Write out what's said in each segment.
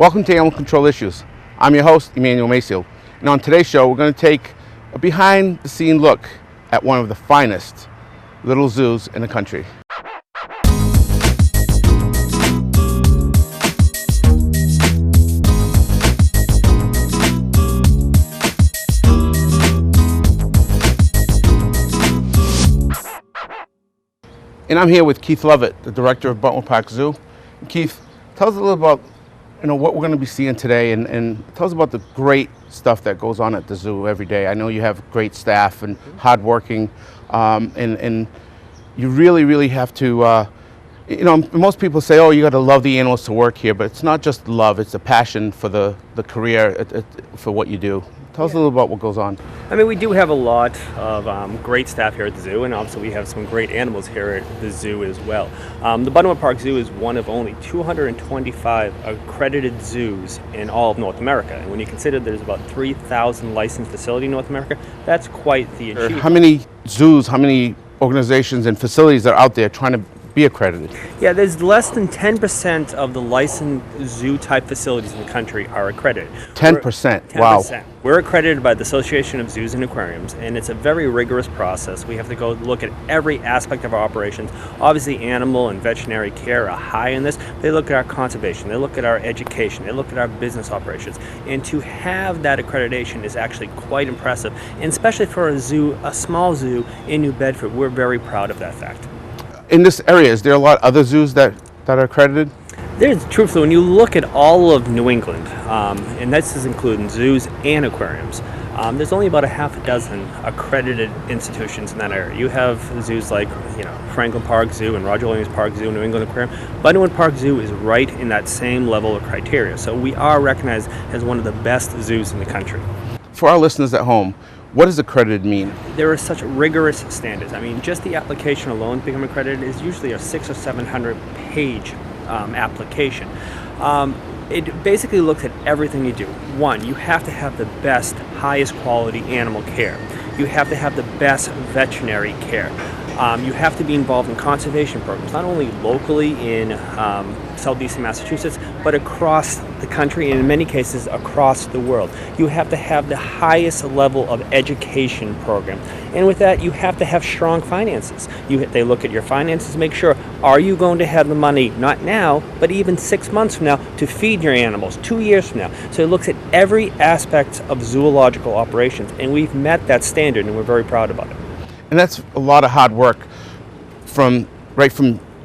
Welcome to Animal Control Issues. I'm your host, Emmanuel Maciel. And on today's show, we're going to take a behind-the-scene look at one of the finest little zoos in the country. And I'm here with Keith Lovett, the director of Buttonwood Park Zoo. And Keith, tell us a little about what we're going to be seeing today, and tell us about the great stuff that goes on at the zoo every day. I know you have great staff and hardworking, and you really have to. Most people say, "Oh, you got to love the animals to work here," but it's not just love; it's a passion for the career, for what you do. Tell us a little about what goes on. I mean, we do have a lot of great staff here at the zoo, and obviously we have some great animals here at the zoo as well. The Buttonwood Park Zoo is one of only 225 accredited zoos in all of North America. And when you consider there's about 3,000 licensed facilities in North America, that's quite the achievement. How many zoos, how many organizations and facilities are out there trying to be accredited? Yeah, there's less than 10% of the licensed zoo-type facilities in the country are accredited. 10%? Wow. We're accredited by the Association of Zoos and Aquariums, and it's a very rigorous process. We have to go look at every aspect of our operations. Obviously, animal and veterinary care are high in this. They look at our conservation, they look at our education, they look at our business operations. And to have that accreditation is actually quite impressive, and especially for a zoo, a small zoo in New Bedford, we're very proud of that fact. In this area, is there a lot of other zoos that are accredited? There's, truthfully, when you look at all of New England, and this is including zoos and aquariums, there's only about a half a dozen accredited institutions in that area. You have zoos like, Franklin Park Zoo and Roger Williams Park Zoo, New England Aquarium. Buttonwood Park Zoo is right in that same level of criteria. So we are recognized as one of the best zoos in the country. For our listeners at home, what does accredited mean? There are such rigorous standards. I mean, just the application alone to become accredited is usually a 600 or 700 page application. It basically looks at everything you do. One, you have to have the best, highest quality animal care. You have to have the best veterinary care. You have to be involved in conservation programs, not only locally in southeastern Massachusetts, but across the country and in many cases across the world. You have to have the highest level of education program. And with that, you have to have strong finances. They look at your finances, make sure, are you going to have the money, not now, but even 6 months from now, to feed your animals, 2 years from now. So it looks at every aspect of zoological operations, and we've met that standard, and we're very proud about it. And that's a lot of hard work from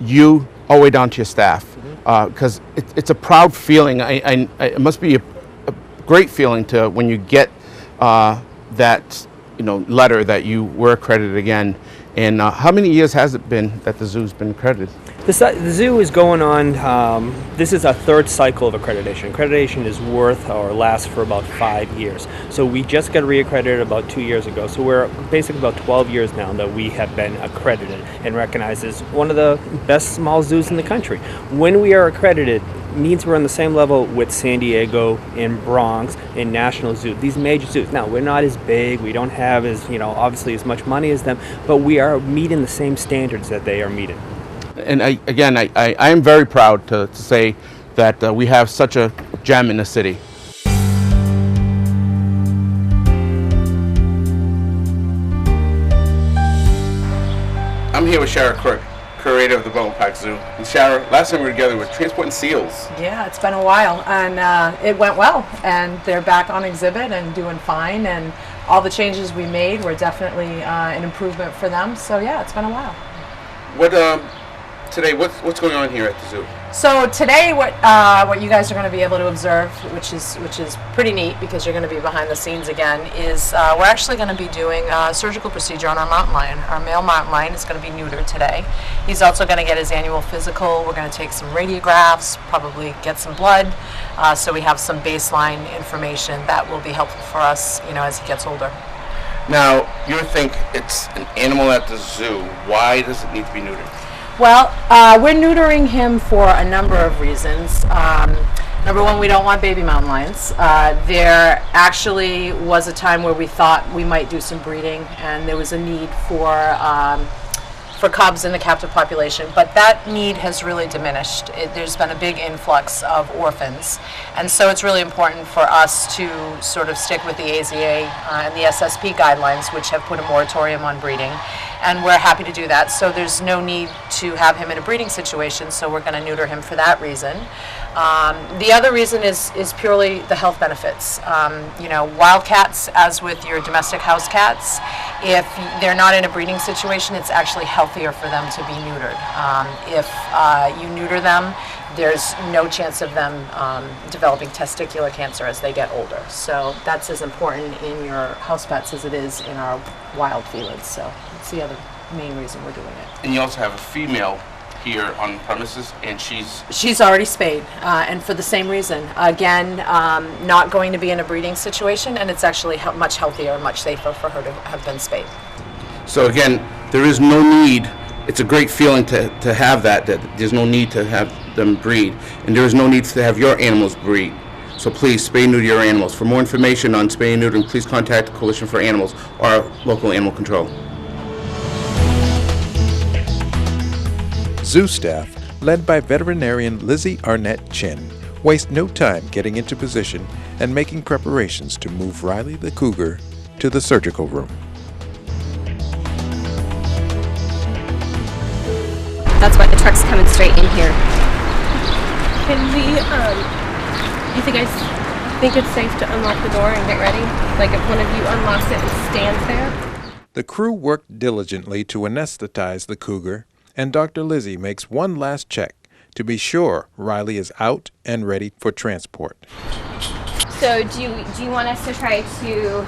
you all the way down to your staff, because it's a proud feeling. It must be a great feeling to when you get that letter that you were accredited again. And how many years has it been that the zoo's been accredited? The zoo is going on, this is our third cycle of accreditation. Accreditation is worth or lasts for about 5 years. So we just got reaccredited about 2 years ago. So we're basically about 12 years now that we have been accredited and recognized as one of the best small zoos in the country. When we are accredited, means we're on the same level with San Diego and Bronx and National Zoo, these major zoos. Now, we're not as big, we don't have as, obviously as much money as them, but we are meeting the same standards that they are meeting. And I am very proud to say that we have such a gem in the city. I'm here with Shara Crook, curator of the Buttonwood Park Zoo. And Shara, last time we were together, we were transporting seals. Yeah, it's been a while, and it went well. And they're back on exhibit and doing fine. And all the changes we made were definitely an improvement for them. So yeah, it's been a while. Today, what's going on here at the zoo? So today, what you guys are going to be able to observe, which is pretty neat because you're going to be behind the scenes again, is we're actually going to be doing a surgical procedure on our mountain lion. Our male mountain lion is going to be neutered today. He's also going to get his annual physical. We're going to take some radiographs, probably get some blood, so we have some baseline information that will be helpful for us, as he gets older. Now, you would think it's an animal at the zoo. Why does it need to be neutered? Well, we're neutering him for a number of reasons. Number one, we don't want baby mountain lions. There actually was a time where we thought we might do some breeding, and there was a need for for cubs in the captive population, but that need has really diminished. There's been a big influx of orphans, and so it's really important for us to sort of stick with the AZA and the SSP guidelines, which have put a moratorium on breeding, and we're happy to do that. So there's no need to have him in a breeding situation, so we're going to neuter him for that reason. The other reason is purely the health benefits. You know, wild cats, as with your domestic house cats, if they're not in a breeding situation, it's actually healthier for them to be neutered. If you neuter them, there's no chance of them developing testicular cancer as they get older. So that's as important in your house pets as it is in our wild felids. So that's the other main reason we're doing it. And you also have a female here on premises, and she's already spayed, and for the same reason. Again, not going to be in a breeding situation, and it's actually much healthier and much safer for her to have been spayed. So again, there is no need. It's a great feeling to have that there's no need to have them breed, and there is no need to have your animals breed. So please, spay and neuter your animals. For more information on spay and neutering, please contact the Coalition for Animals or our local animal control. Zoo staff, led by veterinarian Lizzie Arnett Chin, waste no time getting into position and making preparations to move Riley the cougar to the surgical room. That's why the truck's coming straight in here. Can we, you guys think it's safe to unlock the door and get ready? Like if one of you unlocks it and stands there? The crew worked diligently to anesthetize the cougar, and Dr. Lizzie makes one last check to be sure Riley is out and ready for transport. So do you want us to try to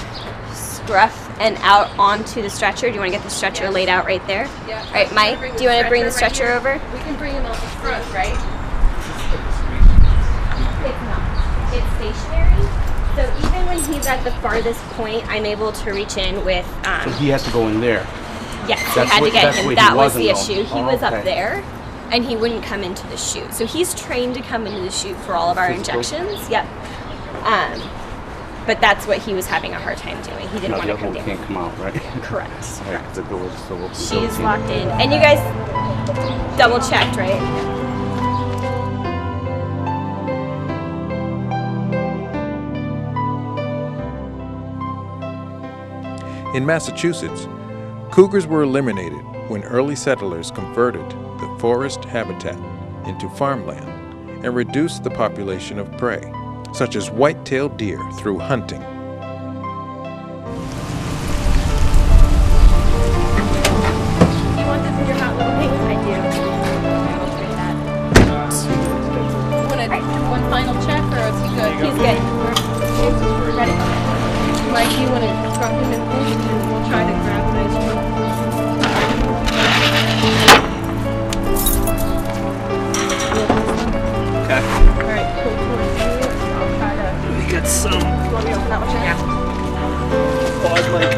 scruff and out onto the stretcher? Do you want to get the stretcher laid out right there? Yeah. All right, Mike, do you want to bring the stretcher over? We can bring him over front, right? It's not. It's stationary. So even when he's at the farthest point, I'm able to reach in with... So he has to go in there. Yes, we had to get him. That was the issue. He was okay. up there, and he wouldn't come into the chute. So he's trained to come into the chute for all of our injections. Yep. But that's what he was having a hard time doing. He didn't want to come down. Can't come out, right? Correct. Right, the door is still open. She's locked in. And you guys double checked, right? In Massachusetts, cougars were eliminated when early settlers converted the forest habitat into farmland and reduced the population of prey, such as white-tailed deer, through hunting. You want this in your hot little pink? I do. You want to do one final check, or is he good? He's good. We're ready? Mike, you want to drop him in place, and we'll try to grab a nice one. Okay. All right, pull towards you. I'll try to... We got some. You want me to open that one? Pause, Mike.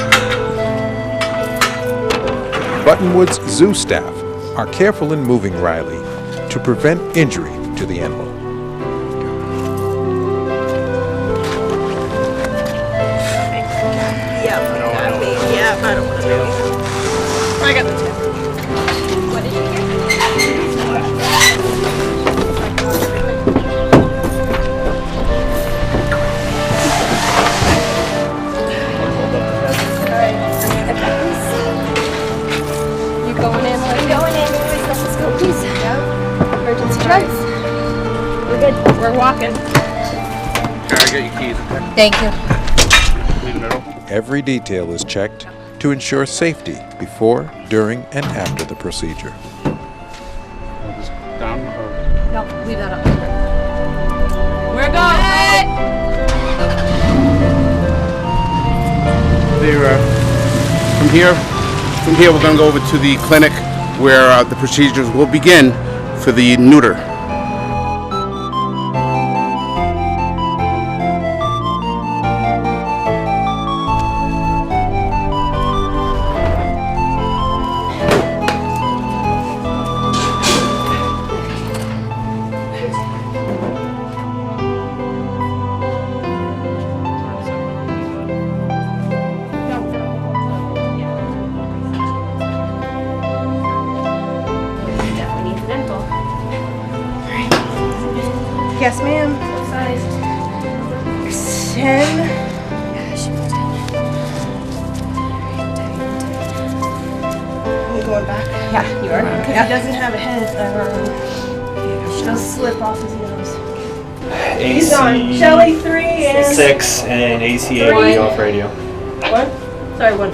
Buttonwood's zoo staff are careful in moving Riley to prevent injury to the animal. I don't want to do it. I got the tip. What did you hear? You going in? I'm going in. Let's go, please. Emergency drugs. We're good. We're walking. Okay, I got your keys. Okay. Thank you. Leave it open. Every detail is checked to ensure safety before, during, and after the procedure. Just down or... No, leave that up. We're going. From here, we're going to go over to the clinic where the procedures will begin for the neuter. Yes, ma'am. What size? 10. I'm going back. Yeah, you are. Because he doesn't have a head. She'll slip off his nose. He's on Shelly 3 and 6 and ACA will be off radio. 1. Sorry, 1.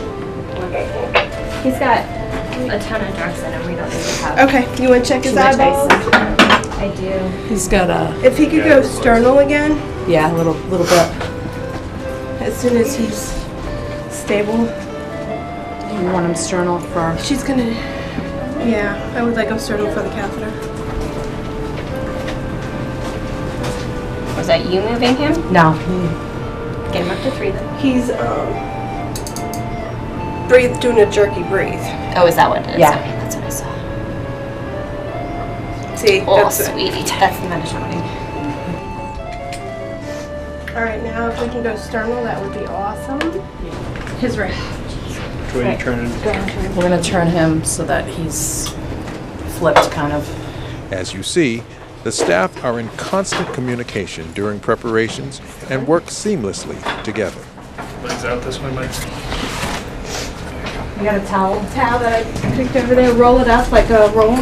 He's got a ton of drugs in him. We don't need to have Okay, you want to check his too much eyeballs? ice. I do. He's got a, If he could go sternal again, yeah, a little bit. as soon as he's stable. You want him sternal for, She's gonna, yeah, I would like him sternal for the catheter. Was that you moving him? no, Get him up to 3 then. He's, doing a jerky breathe. Oh, is that what it is? Yeah. Okay, that's what I saw. See, Oh, that's it. sweetie, that's the medicine. All right, now if we can go sternal, that would be awesome. His right. Which way you turn it? we're gonna turn him so that he's flipped kind of. As you see, the staff are in constant communication during preparations and work seamlessly together. Legs out this way, Mike. You got a towel? Towel that I picked over there, roll it up like a roll.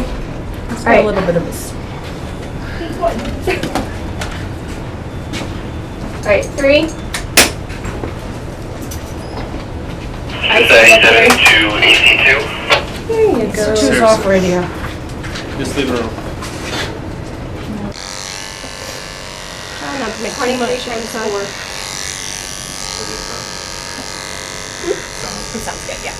It's got Right. a little bit of this. All right, 3. Say 72 AC2. There you go. Choose off radio. Just leave it alone. It sounds good, yeah.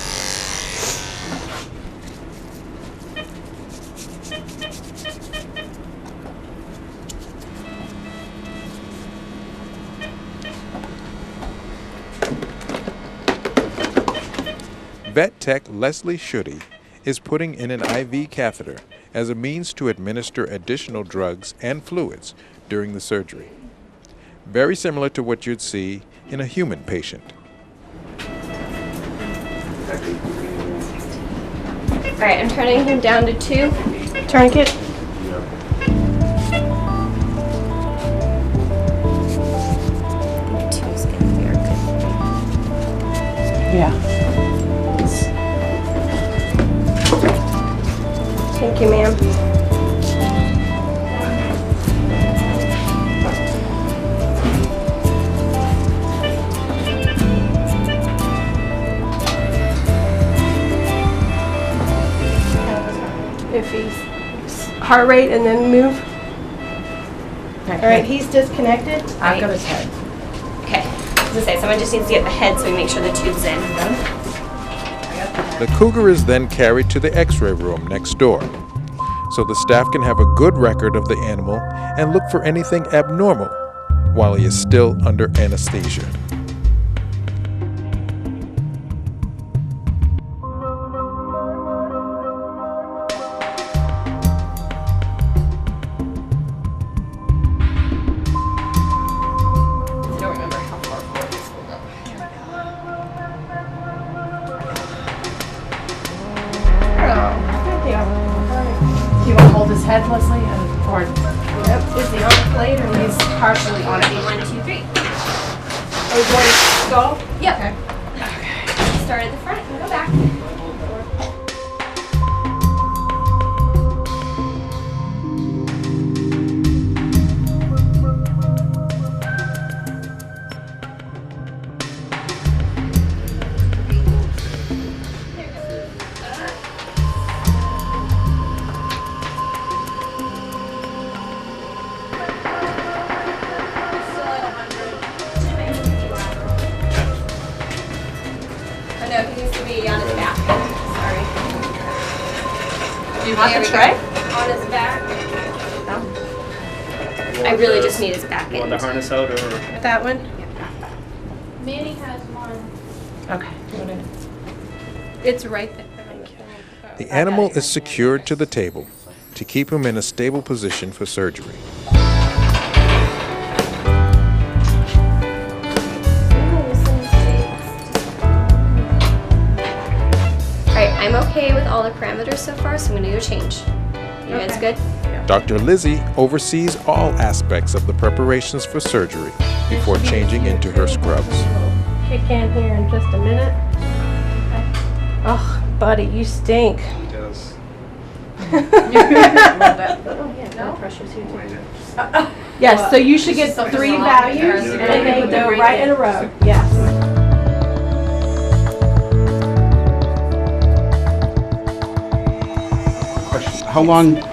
Vet Tech Leslie Schutte is putting in an IV catheter as a means to administer additional drugs and fluids during the surgery. Very similar to what you'd see in a human patient. All right, I'm turning him down to 2. Tourniquet. Two's gonna be our good. Yeah. Thank you, ma'am. If he's heart rate and then move. All right, he's disconnected. I've got his head. Okay. I was gonna say, someone just needs to get the head so we make sure the tube's in. The cougar is then carried to the x-ray room next door, so the staff can have a good record of the animal and look for anything abnormal while he is still under anesthesia. I don't remember how far forward this will go. Do you want to hold his head, Leslie? Or Yep. Is he on the plate or he's partially on it? 1, 2, 3. Oh, he's going to skull? Yep. Okay. Start at the front and go back. Oh no, he needs to be on his back. Sorry. do you want the tray? On his back. I really just need his back Want end. the harness out or? That one? Manny has one. Okay. It's right there. The animal is secured to the table to keep him in a stable position for surgery. Alright, I'm okay with all the parameters so far, so I'm gonna do a change. You guys good? Yeah. Dr. Lizzie oversees all aspects of the preparations for surgery before changing into her scrubs. Kick in here in just a minute. Oh, buddy, you stink. He does. Yes, so you should get 3 values and they would go right in a row. Yes. Question: how long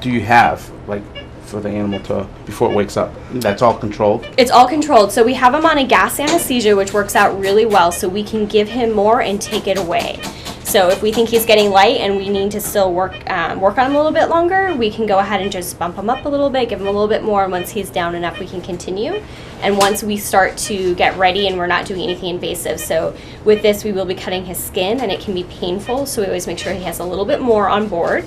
do you have, like, for the animal to before it wakes up? That's all controlled. It's all controlled. So we have him on a gas anesthesia, which works out really well. So we can give him more and take it away. So if we think he's getting light and we need to still work on him a little bit longer, we can go ahead and just bump him up a little bit, give him a little bit more, and once he's down enough, we can continue. And once we start to get ready and we're not doing anything invasive, so with this we will be cutting his skin and it can be painful, so we always make sure he has a little bit more on board.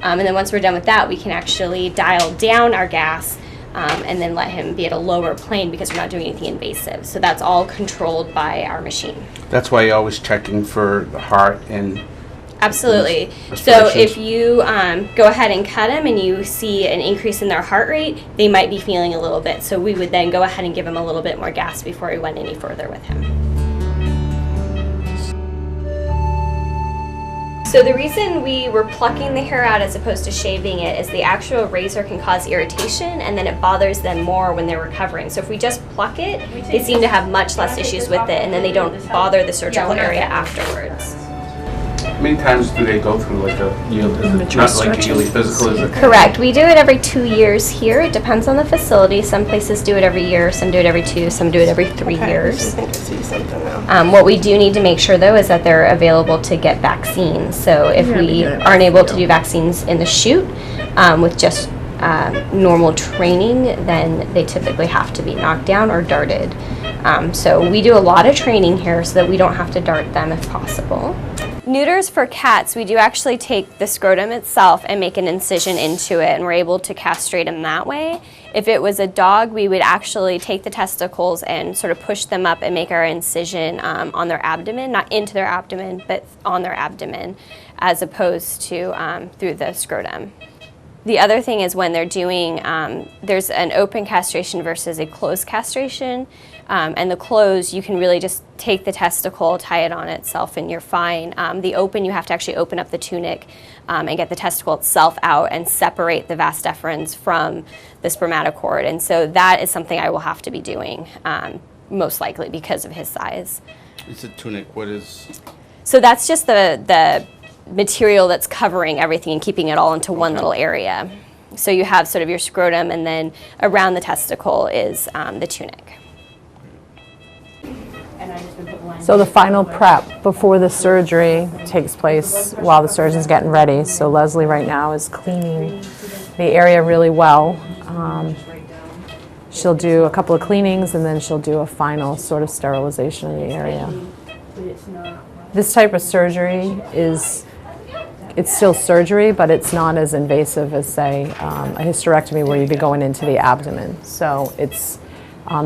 And then once we're done with that, we can actually dial down our gas and then let him be at a lower plane because we're not doing anything invasive. So that's all controlled by our machine. That's why you're always checking for the heart and. Absolutely. So respirations. if you go ahead and cut them and you see an increase in their heart rate, they might be feeling a little bit. So we would then go ahead and give them a little bit more gas before we went any further with him. So the reason we were plucking the hair out as opposed to shaving it is the actual razor can cause irritation and then it bothers them more when they're recovering. So if we just pluck it, they seem to have much less issues with it and then they don't bother the surgical area afterwards. How many times do they go through like a yearly? Is it not like a yearly physical? Is it? Correct. We do it every 2 years here. It depends on the facility. Some places do it every year, some do it every 2, some do it every 3 years. I think I see something now. What we do need to make sure though is that they're available to get vaccines. So if we aren't able to do vaccines in the chute with just normal training, then they typically have to be knocked down or darted. So we do a lot of training here so that we don't have to dart them if possible. Neuters for cats, we do actually take the scrotum itself and make an incision into it, and we're able to castrate them that way. If it was a dog, we would actually take the testicles and sort of push them up and make our incision on their abdomen, not into their abdomen, but on their abdomen, as opposed to through the scrotum. The other thing is when they're doing, there's an open castration versus a closed castration. And the closed, you can really just take the testicle, tie it on itself, and you're fine. The open, you have to actually open up the tunic and get the testicle itself out and separate the vas deferens from the spermatocord. And so that is something I will have to be doing, most likely because of his size. It's a tunic. What is? So that's just the material that's covering everything and keeping it all into one little area. So you have sort of your scrotum, and then around the testicle is the tunic. So the final prep before the surgery takes place while the surgeon's getting ready. So Leslie right now is cleaning the area really well. She'll do a couple of cleanings and then she'll do a final sort of sterilization of the area. This type of surgery it's still surgery, but it's not as invasive as, say, a hysterectomy where you'd be going into the abdomen. So it's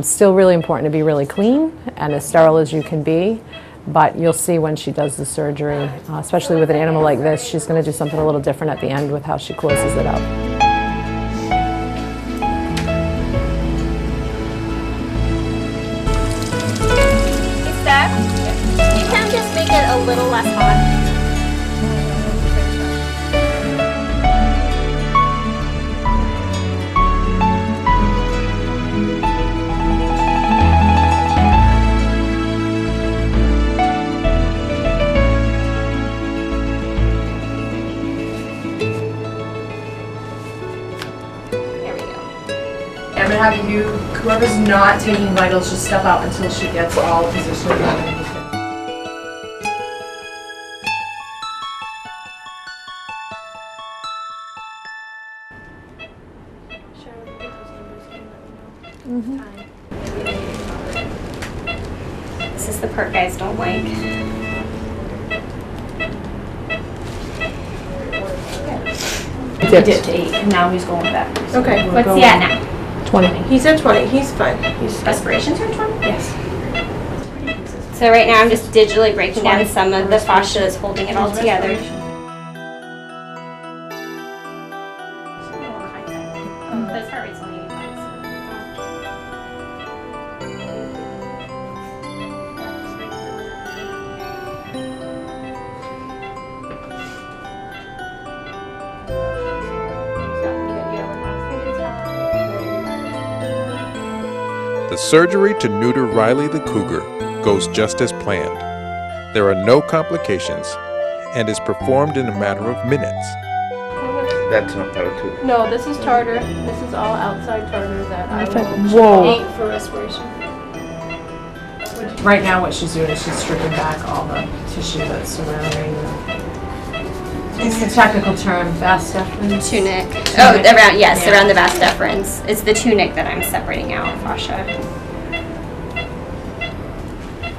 still really important to be really clean and as sterile as you can be, but you'll see when she does the surgery, especially with an animal like this, she's going to do something a little different at the end with how she closes it up. Hey Steph, you can just make it a little less hot. I'm gonna have you, whoever's not taking vitals, just step out until she gets all positioned. This is the part guys don't like. He dipped to 8, and now he's going back. Okay. What's he at now? 20. He's at 20. He's fine. Respirations are 20? Yes. So right now I'm just digitally breaking down some of the fascia that's holding it all together. The surgery to neuter Riley the cougar goes just as planned. There are no complications and is performed in a matter of minutes. That's not better too. No, this is tartar. This is all outside tartar that I Whoa. ate for respiration. Right now, what she's doing is she's stripping back all the tissue that's surrounding it's the technical term, vas deferens. Tunic. Oh, around, yes, around the vas deferens. It's the tunic that I'm separating out, fascia.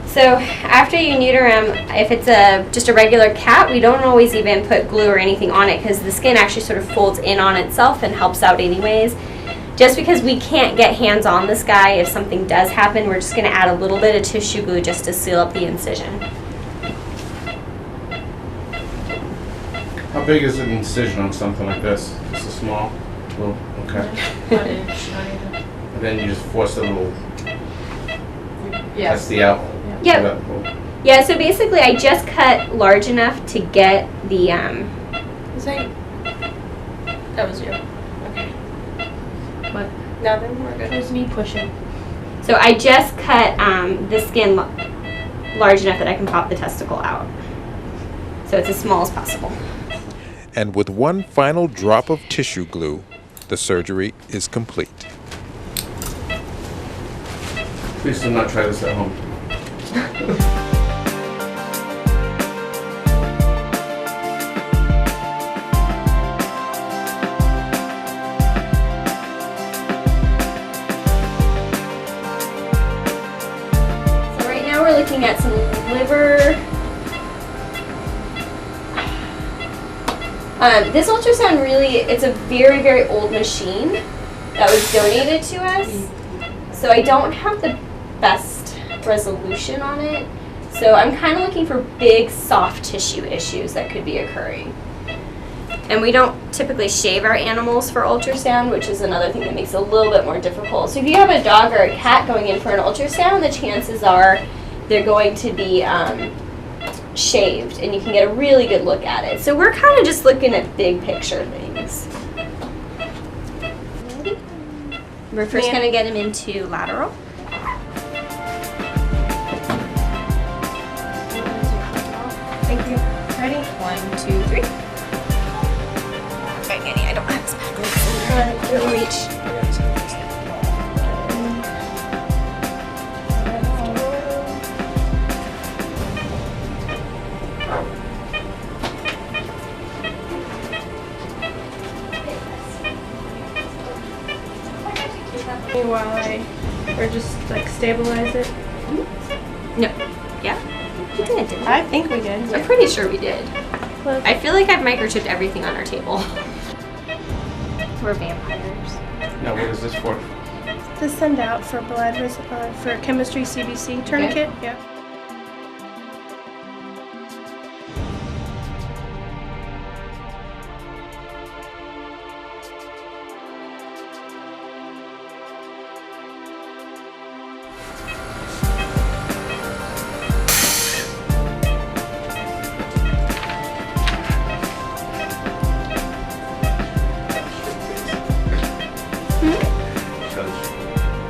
So after you neuter him, if it's just a regular cat, we don't always even put glue or anything on it because the skin actually sort of folds in on itself and helps out anyways. Just because we can't get hands on this guy, if something does happen, we're just going to add a little bit of tissue glue just to seal up the incision. How big is an incision on something like this? Just a small? Little, okay. And then you just force a little, Yes. test the out. Yep. Yeah, so basically I just cut large enough to get the, Is that was you. Okay. What? Now then, we're good. It was me pushing. so I just cut the skin large enough that I can pop the testicle out. So it's as small as possible. And with one final drop of tissue glue, the surgery is complete. Please do not try this at home. So right now we're looking at some liver. This ultrasound really, it's a very, very old machine that was donated to us. So I don't have the best resolution on it. So I'm kind of looking for big soft tissue issues that could be occurring. And we don't typically shave our animals for ultrasound, which is another thing that makes it a little bit more difficult. So if you have a dog or a cat going in for an ultrasound, the chances are they're going to be shaved and you can get a really good look at it. So we're kind of just looking at big picture things. Ready? We're first going to get him into lateral. Thank you. Ready? 1, 2, 3. Okay, Annie, I don't have his back. Let me reach. While or just like stabilize it? No. Yeah? We did, didn't we? I think we did. I'm pretty sure we did. Look. I feel like I've microchipped everything on our table. We're vampires. Now, what is this for? To send out for blood for chemistry CBC tourniquet. Yeah.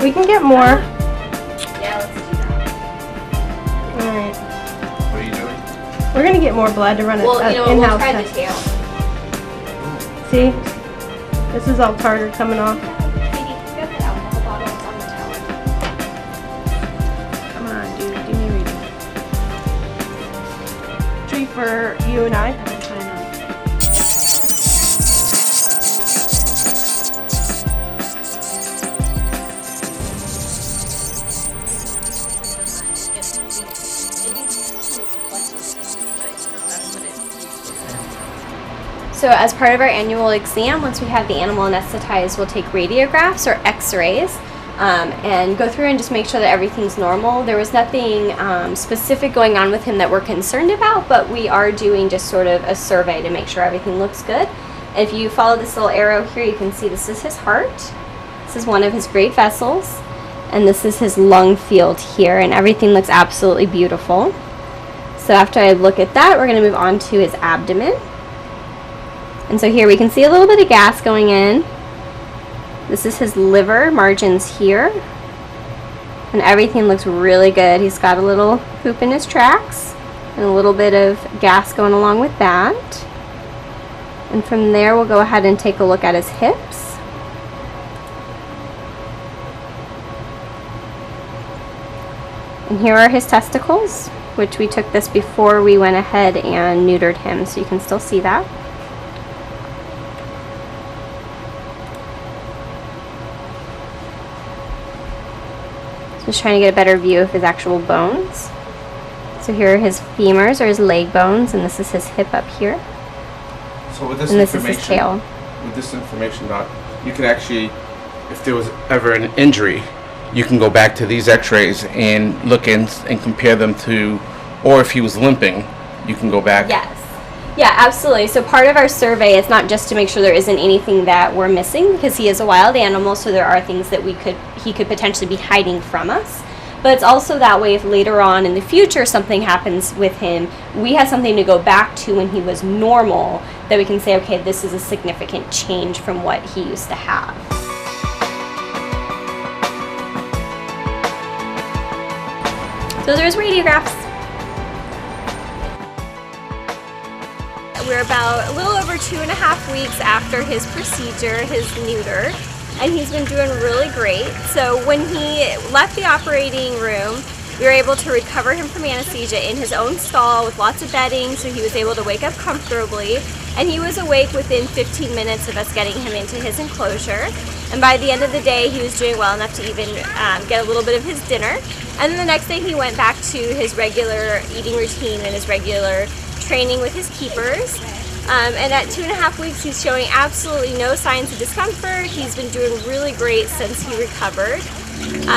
We can get more. Yeah, let's do that. Alright. What are you doing? We're gonna get more blood to run it Well, you know, we'll in-house try the test. tail. See? This is all tartar coming off. Katie, you got the alcohol bottle on the towel. Come on, dude. Give me a reading. Tree for you and I. So as part of our annual exam, once we have the animal anesthetized, we'll take radiographs or x-rays and go through and just make sure that everything's normal. There was nothing specific going on with him that we're concerned about, but we are doing just sort of a survey to make sure everything looks good. And if you follow this little arrow here, you can see this is his heart. This is one of his great vessels. And this is his lung field here, and everything looks absolutely beautiful. So after I look at that, we're going to move on to his abdomen. And so here we can see a little bit of gas going in. This is his liver margins here. And everything looks really good. He's got a little poop in his tracks and a little bit of gas going along with that. And from there we'll go ahead and take a look at his hips. And here are his testicles, which we took this before we went ahead and neutered him, so you can still see that. Just trying to get a better view of his actual bones. So here are his femurs, or his leg bones, and this is his hip up here. So with this And this is information, his tail. with this information, Doc, you can actually, if there was ever an injury, you can go back to these x-rays and look and compare them to, or if he was limping, you can go back. Yes. Yeah, absolutely. So part of our survey is not just to make sure there isn't anything that we're missing, because he is a wild animal, so there are things that he could potentially be hiding from us. But it's also that way if later on in the future something happens with him, we have something to go back to when he was normal, that we can say, okay, this is a significant change from what he used to have. So there's radiographs. We're about a little over 2.5 weeks after his procedure, his neuter, and he's been doing really great. So when he left the operating room, we were able to recover him from anesthesia in his own stall with lots of bedding, so he was able to wake up comfortably, and he was awake within 15 minutes of us getting him into his enclosure. And by the end of the day, he was doing well enough to even get a little bit of his dinner. And then the next day he went back to his regular eating routine and his regular training with his keepers. And at 2.5 weeks, he's showing absolutely no signs of discomfort. He's been doing really great since he recovered.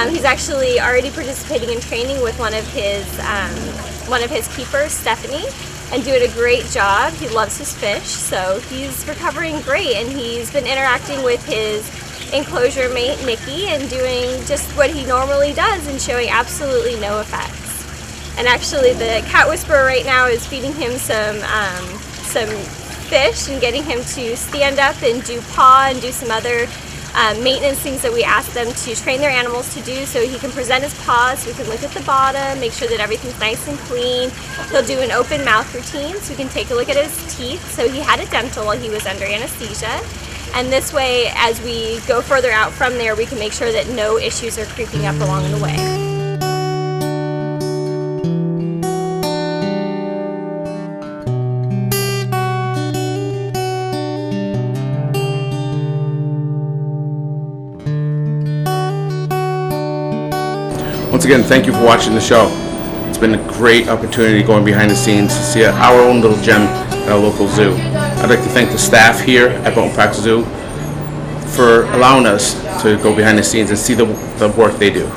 He's actually already participating in training with one of his keepers, Stephanie, and doing a great job. He loves his fish, so he's recovering great, and he's been interacting with his enclosure mate, Nikki, and doing just what he normally does and showing absolutely no effects. And actually the cat whisperer right now is feeding him some fish and getting him to stand up and do paw and do some other maintenance things that we ask them to train their animals to do, so he can present his paws, so we can look at the bottom, make sure that everything's nice and clean. He'll do an open mouth routine, so we can take a look at his teeth. So he had a dental while he was under anesthesia, and this way, as we go further out from there, we can make sure that no issues are creeping up along the way. Once again, thank you for watching the show. It's been a great opportunity going behind the scenes to see our own little gem at our local zoo. I'd like to thank the staff here at Buttonwood Park Zoo for allowing us to go behind the scenes and see the work they do.